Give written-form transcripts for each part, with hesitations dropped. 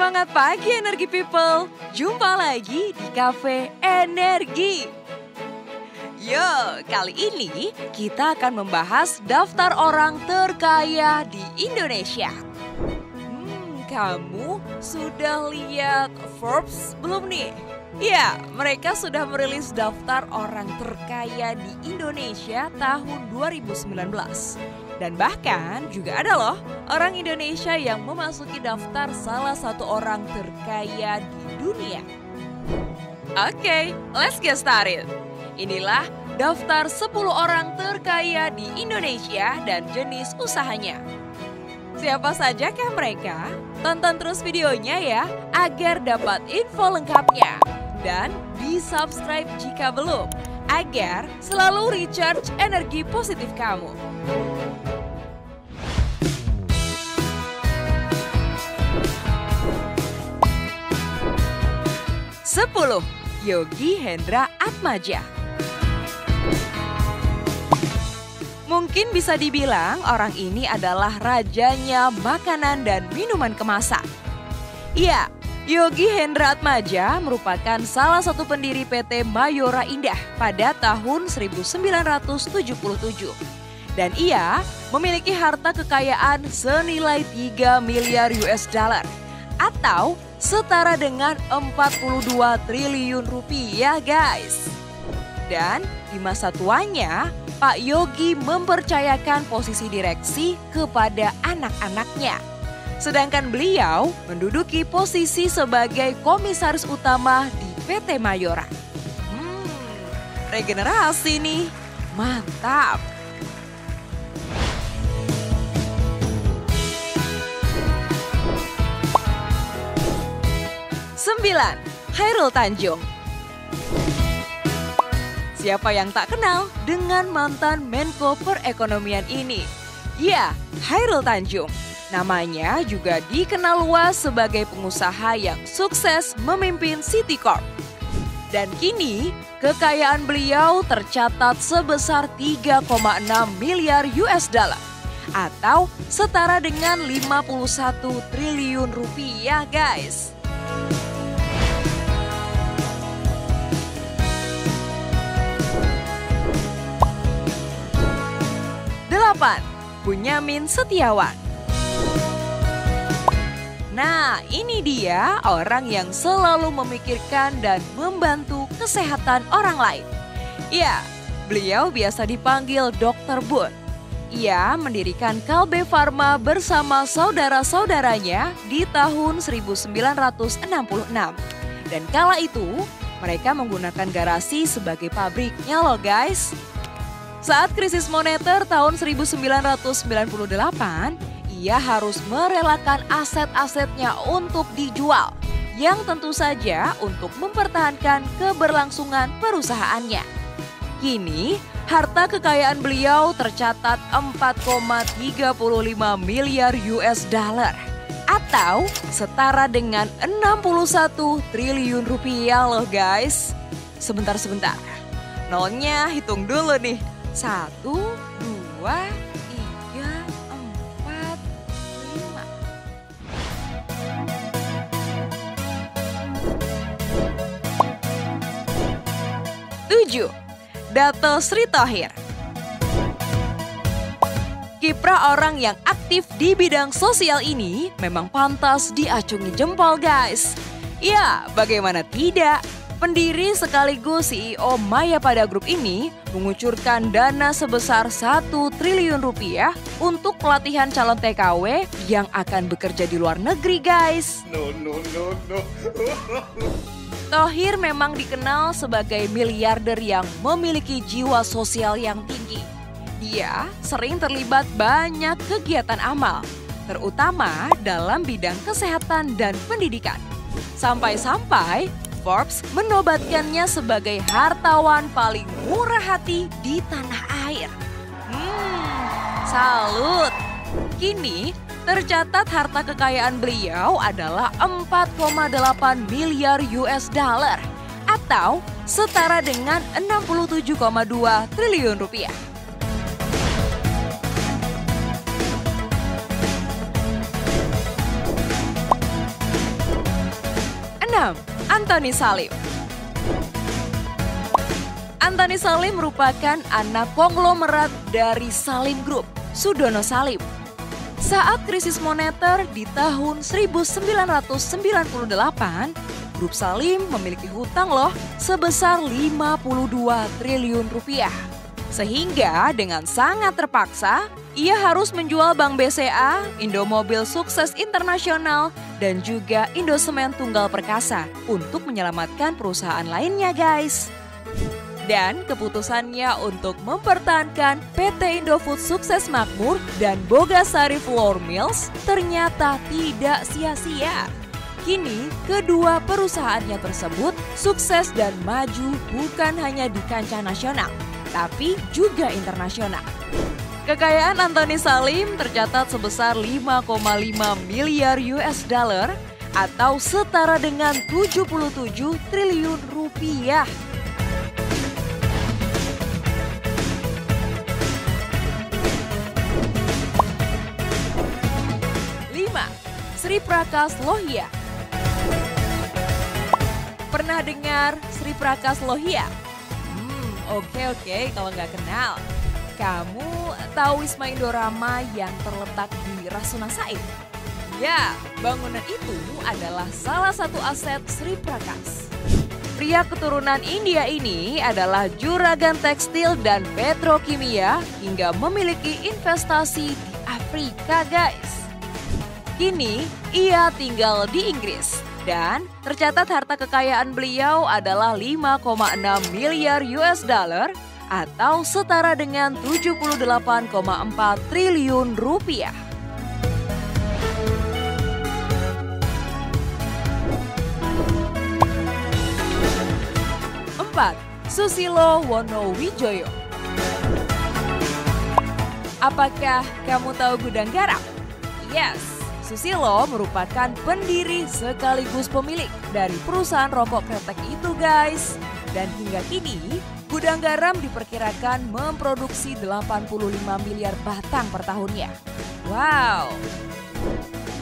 Semangat pagi Energi People. Jumpa lagi di Cafe Energi. Yo, kali ini kita akan membahas daftar orang terkaya di Indonesia. Kamu sudah lihat Forbes belum nih? Ya, mereka sudah merilis daftar orang terkaya di Indonesia tahun 2019. Dan bahkan juga ada loh orang Indonesia yang memasuki daftar salah satu orang terkaya di dunia. Oke, let's get started. Inilah daftar 10 orang terkaya di Indonesia dan jenis usahanya. Siapa sajakah mereka? Tonton terus videonya ya agar dapat info lengkapnya. Dan di-subscribe jika belum, agar selalu recharge energi positif kamu. 10. Yogi Hendra Atmaja. Mungkin bisa dibilang orang ini adalah rajanya makanan dan minuman kemasan. Iya, Yogi Hendra Atmaja merupakan salah satu pendiri PT Mayora Indah pada tahun 1977. Dan ia memiliki harta kekayaan senilai 3 miliar US dollar atau setara dengan 42 triliun rupiah guys. Dan di masa tuanya, Pak Yogi mempercayakan posisi direksi kepada anak-anaknya. Sedangkan beliau menduduki posisi sebagai komisaris utama di PT Mayora. Regenerasi nih, mantap. 9. Chairul Tanjung. Siapa yang tak kenal dengan mantan Menko Perekonomian ini? Ya, Chairul Tanjung. Namanya juga dikenal luas sebagai pengusaha yang sukses memimpin Citicorp. Dan kini kekayaan beliau tercatat sebesar 3,6 miliar US dollar atau setara dengan 51 triliun rupiah guys. 8. Bunyamin Setiawan. Nah, ini dia orang yang selalu memikirkan dan membantu kesehatan orang lain. Ya, beliau biasa dipanggil Dr. Bun. Ia mendirikan Kalbe Farma bersama saudara-saudaranya di tahun 1966. Dan kala itu, mereka menggunakan garasi sebagai pabriknya loh guys. Saat krisis moneter tahun 1998, ia harus merelakan aset-asetnya untuk dijual, yang tentu saja untuk mempertahankan keberlangsungan perusahaannya. Kini, harta kekayaan beliau tercatat 4,35 miliar US dollar atau setara dengan 61 triliun rupiah loh guys. Sebentar. Nolnya hitung dulu nih. 1, 2, 3, 4, 5. 7. Dato Sri Thohir. Kiprah orang yang aktif di bidang sosial ini memang pantas diacungi jempol guys. Ya, bagaimana tidak? Pendiri sekaligus CEO Mayapada Group ini mengucurkan dana sebesar 1 triliun rupiah untuk pelatihan calon TKW yang akan bekerja di luar negeri guys. No. Thohir memang dikenal sebagai miliarder yang memiliki jiwa sosial yang tinggi. Dia sering terlibat banyak kegiatan amal, terutama dalam bidang kesehatan dan pendidikan. Sampai-sampai Forbes menobatkannya sebagai hartawan paling murah hati di tanah air. Salut! Kini tercatat harta kekayaan beliau adalah 4,8 miliar US dollar atau setara dengan 67,2 triliun rupiah. 6. Antoni Salim. Antoni Salim merupakan anak konglomerat dari Salim Group, Sudono Salim. Saat krisis moneter di tahun 1998, Grup Salim memiliki hutang loh sebesar 52 triliun rupiah. Sehingga dengan sangat terpaksa, ia harus menjual Bank BCA, Indomobil Sukses Internasional, dan juga Indosemen Tunggal Perkasa untuk menyelamatkan perusahaan lainnya guys. Dan keputusannya untuk mempertahankan PT Indofood Sukses Makmur dan Bogasari Flour Mills ternyata tidak sia-sia. Kini, kedua perusahaannya tersebut sukses dan maju bukan hanya di kancah nasional, tapi juga internasional. Kekayaan Antoni Salim tercatat sebesar 5,5 miliar US dollar atau setara dengan 77 triliun rupiah. 5. Sri Prakas Lohia. Pernah dengar Sri Prakas Lohia? Oke, kalau nggak kenal. Kamu tahu Wisma Indorama yang terletak di Rasuna Said? Ya, bangunan itu adalah salah satu aset Sri Prakas. Pria keturunan India ini adalah juragan tekstil dan petrokimia hingga memiliki investasi di Afrika guys. Kini ia tinggal di Inggris dan tercatat harta kekayaan beliau adalah 5,6 miliar US dollar atau setara dengan 78,4 triliun rupiah. 4. Susilo Wonowijoyo. Apakah kamu tahu gudang garam? Yes, Susilo merupakan pendiri sekaligus pemilik dari perusahaan rokok kretek itu guys. Dan hingga kini, gudang garam diperkirakan memproduksi 85 miliar batang per tahunnya. Wow!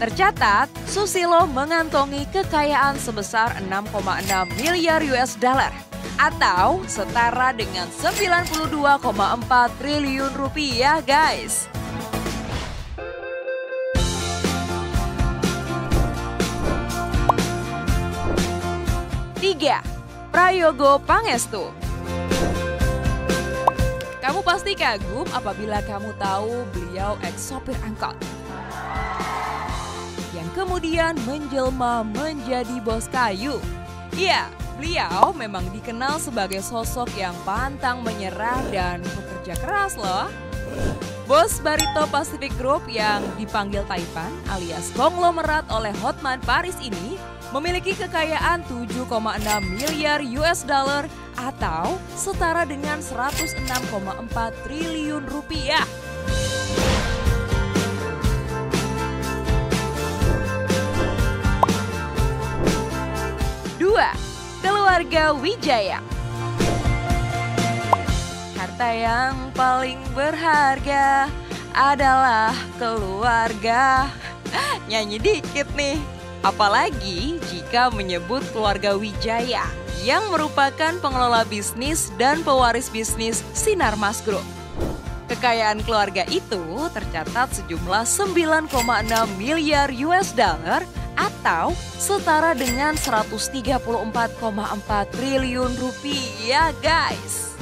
Tercatat, Susilo mengantongi kekayaan sebesar 6,6 miliar US dollar atau setara dengan 92,4 triliun rupiah guys. 3. Prayogo Pangestu. Kamu pasti kagum apabila kamu tahu beliau ex-sopir angkot yang kemudian menjelma menjadi bos kayu. Iya, beliau memang dikenal sebagai sosok yang pantang menyerah dan bekerja keras loh. Bos Barito Pacific Group yang dipanggil Taipan alias konglomerat oleh Hotman Paris ini memiliki kekayaan 7,6 miliar US dollar atau setara dengan 106,4 triliun rupiah. 2. Keluarga Wijaya. Harta yang paling berharga adalah keluarga. Nyanyi dikit nih. Apalagi jika menyebut keluarga Wijaya yang merupakan pengelola bisnis dan pewaris bisnis Sinarmas Group. Kekayaan keluarga itu tercatat sejumlah 9,6 miliar US dollar atau setara dengan 134,4 triliun rupiah guys.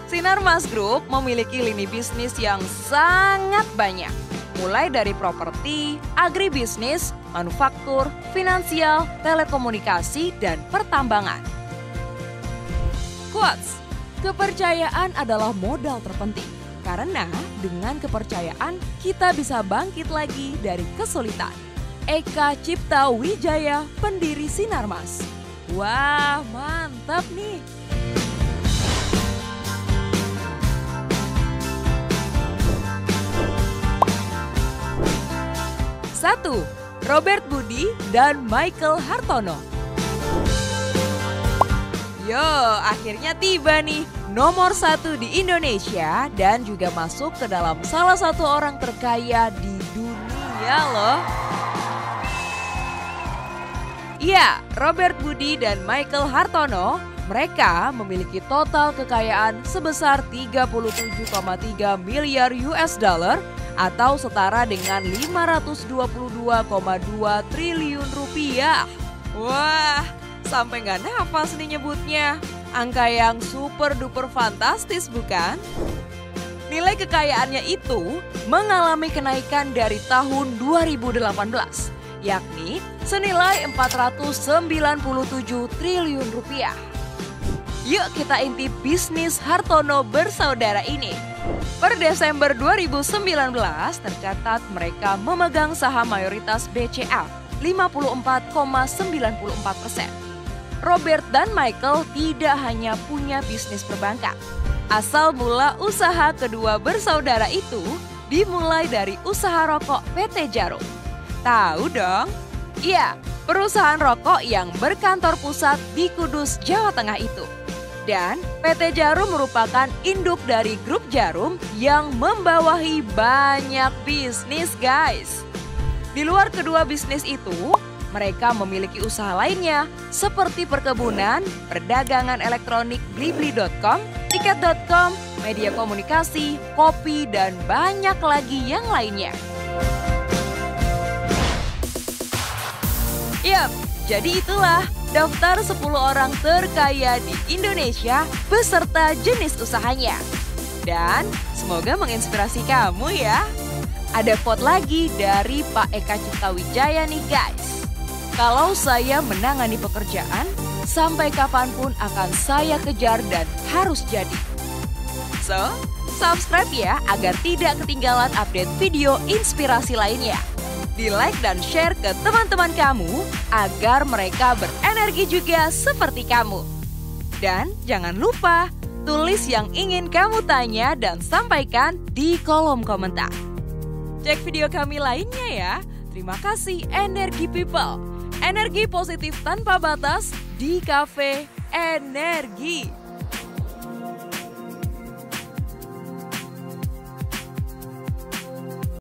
Sinarmas Group memiliki lini bisnis yang sangat banyak. Mulai dari properti, agribisnis, manufaktur, finansial, telekomunikasi, dan pertambangan. Quotes, kepercayaan adalah modal terpenting. Karena dengan kepercayaan kita bisa bangkit lagi dari kesulitan. Eka Cipta Wijaya, pendiri Sinarmas. Wah, mantap nih. 1. Robert Budi dan Michael Hartono. Yo, akhirnya tiba nih nomor 1 di Indonesia dan juga masuk ke dalam salah satu orang terkaya di dunia loh. Ya, Robert Budi dan Michael Hartono, mereka memiliki total kekayaan sebesar 37,3 miliar US dollar atau setara dengan 522,2 triliun rupiah. Wah, sampai nggak nafas nih nyebutnya. Angka yang super duper fantastis bukan? Nilai kekayaannya itu mengalami kenaikan dari tahun 2018, yakni senilai 497 triliun rupiah. Yuk kita intip bisnis Hartono bersaudara ini. Per Desember 2019 tercatat mereka memegang saham mayoritas BCA 54,94%. Robert dan Michael tidak hanya punya bisnis perbankan. Asal mula usaha kedua bersaudara itu dimulai dari usaha rokok PT Jarum. Tahu dong? Iya, perusahaan rokok yang berkantor pusat di Kudus, Jawa Tengah itu. Dan PT Jarum merupakan induk dari grup Jarum yang membawahi banyak bisnis guys. Di luar kedua bisnis itu, mereka memiliki usaha lainnya seperti perkebunan, perdagangan elektronik Blibli.com, tiket.com, media komunikasi, kopi, dan banyak lagi yang lainnya. Yap, jadi itulah daftar 10 orang terkaya di Indonesia beserta jenis usahanya. Dan semoga menginspirasi kamu ya. Ada quote lagi dari Pak Eka Ciptawijaya nih guys. Kalau saya menangani pekerjaan, sampai kapanpun akan saya kejar dan harus jadi. So, subscribe ya agar tidak ketinggalan update video inspirasi lainnya. Di-like dan share ke teman-teman kamu agar mereka berenergi juga seperti kamu. Dan jangan lupa, tulis yang ingin kamu tanya dan sampaikan di kolom komentar. Cek video kami lainnya ya. Terima kasih Energi People. Energi positif tanpa batas di Cafe Energi.